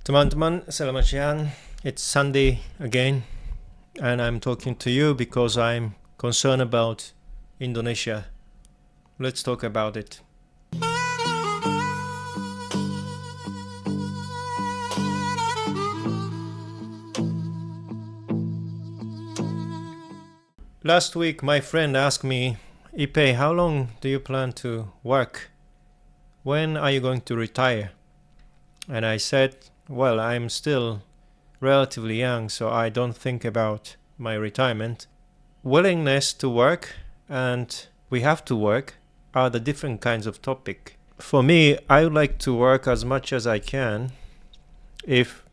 Teman-teman, selamat siang. It's Sunday again, and I'm talking to you because I'm concerned about Indonesia. Let's talk about it. Last week, my friend asked me, Ipe, how long do you plan to work? When are you going to retire? And I said, well, I'm still relatively young, so I don't think about my retirement. Willingness to work and we have to work are the different kinds of topic. For me, I would like to work as much as I can if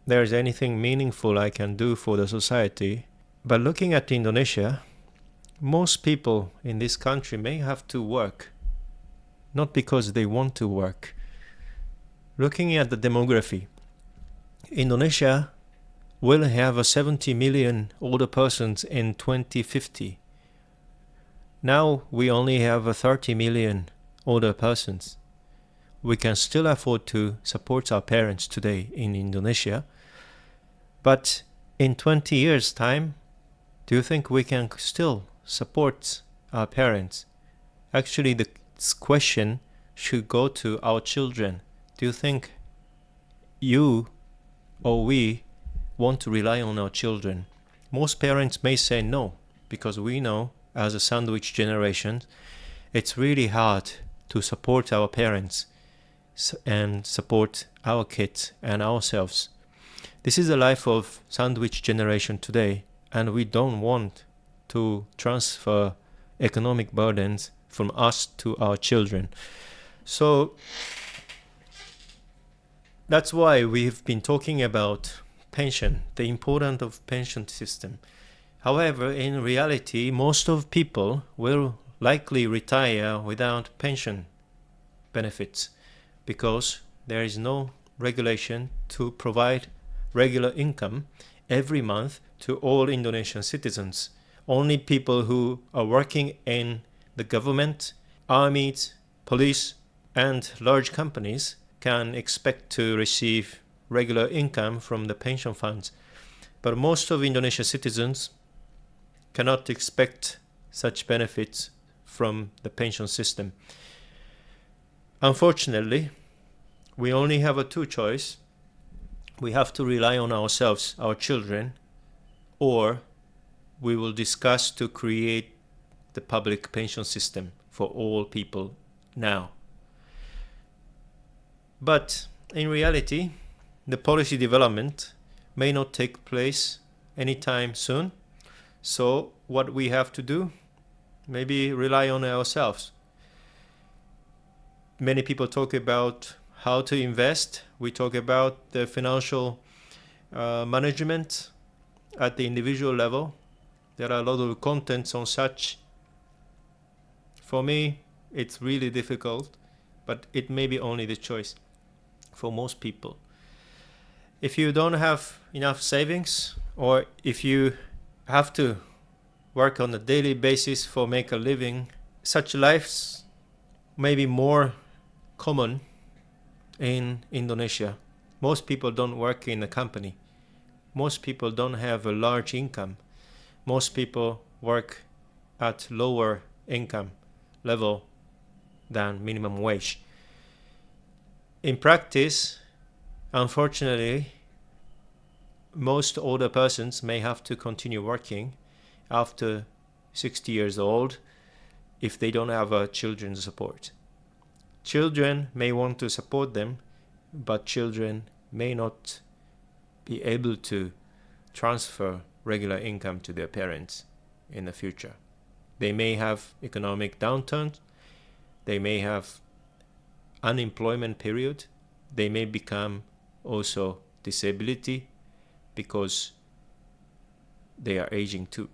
there's anything meaningful I can do for the society. But looking at Indonesia, most people in this country may have to work, not because they want to work. Looking at the demography, Indonesia will have 70 million older persons in 2050. Now we only have 30 million older persons. We can still afford to support our parents today in Indonesia. But in 20 years' time, do you think we can still support our parents? Actually, this question should go to our children. Do you think you or we want to rely on our children? Most parents may say no, because we know as a sandwich generation, it's really hard to support our parents and support our kids and ourselves. This is the life of sandwich generation today, and we don't want to transfer economic burdens from us to our children. So that's why we've been talking about pension, the importance of pension system. However, in reality, most of people will likely retire without pension benefits because there is no regulation to provide regular income every month to all Indonesian citizens. Only people who are working in the government, armies, police, and large companies can expect to receive regular income from the pension funds. But most of Indonesian citizens cannot expect such benefits from the pension system. Unfortunately, we only have two choices. We have to rely on ourselves, our children, or we will discuss to create the public pension system for all people now. But in reality, the policy development may not take place anytime soon. So what we have to do, maybe rely on ourselves. Many people talk about how to invest. We talk about the financial management at the individual level. There are a lot of contents on such. For me, it's really difficult, but it may be only the choice for most people. If you don't have enough savings, or if you have to work on a daily basis for make a living, such lives may be more common in Indonesia. Most people don't work in a company. Most people don't have a large income. Most people work at lower income level than minimum wage. In practice, unfortunately, most older persons may have to continue working after 60 years old if they don't have children's support. Children may want to support them, but children may not be able to transfer regular income to their parents in the future. They may have economic downturn, they may have unemployment period, they may become also disability because they are aging too.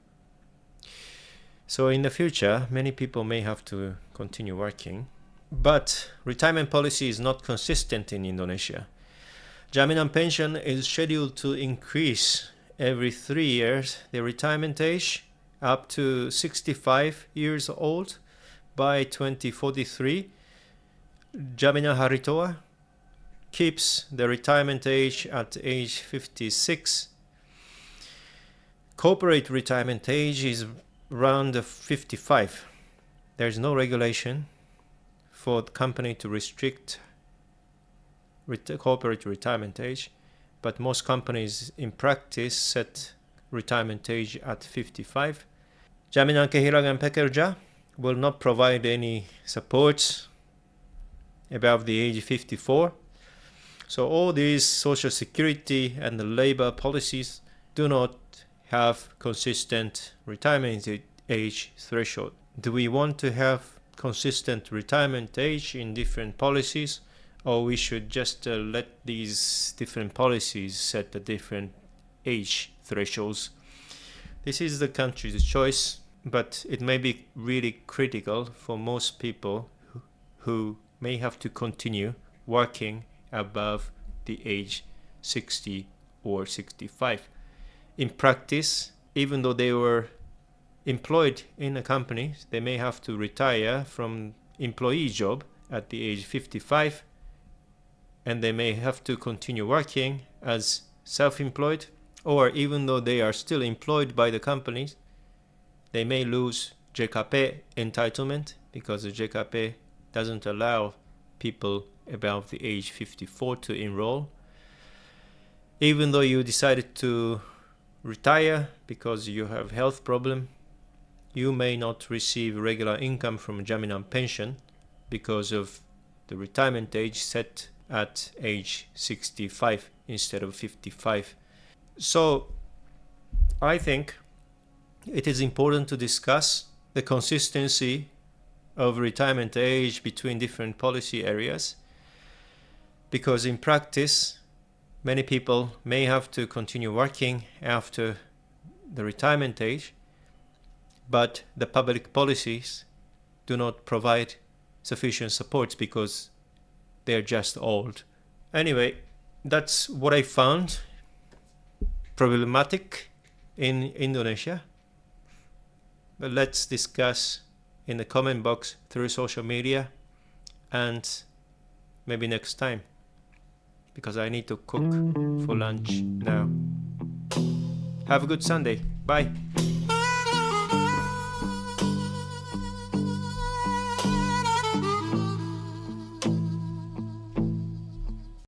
So in the future, many people may have to continue working, but retirement policy is not consistent in Indonesia. Jaminan pension is scheduled to increase every 3 years the retirement age up to 65 years old by 2043. Jaminan hari tua keeps the retirement age at age 56. Corporate retirement age is around 55. There's no regulation for the company to restrict corporate retirement age, but most companies in practice set retirement age at 55. Jaminan kehilangan pekerja will not provide any support above the age 54. So all these social security and the labor policies do not have consistent retirement age threshold. Do we want to have consistent retirement age in different policies, or we should just let these different policies set the different age thresholds? This is the country's choice, but it may be really critical for most people who may have to continue working above the age 60 or 65. In practice, even though they were employed in a company, they may have to retire from employee job at the age 55, and they may have to continue working as self-employed, or even though they are still employed by the companies, they may lose JKP entitlement because the JKP doesn't allow people above the age 54 to enroll. Even though you decided to retire because you have health problem, you may not receive regular income from Jaminan pension because of the retirement age set at age 65 instead of 55. So I think it is important to discuss the consistency of retirement age between different policy areas, because in practice many people may have to continue working after the retirement age, but the public policies do not provide sufficient support because they're just old. Anyway, that's what I found problematic in Indonesia. But let's discuss in the comment box through social media, and maybe next time, because I need to cook for lunch now. Have a good Sunday. Bye.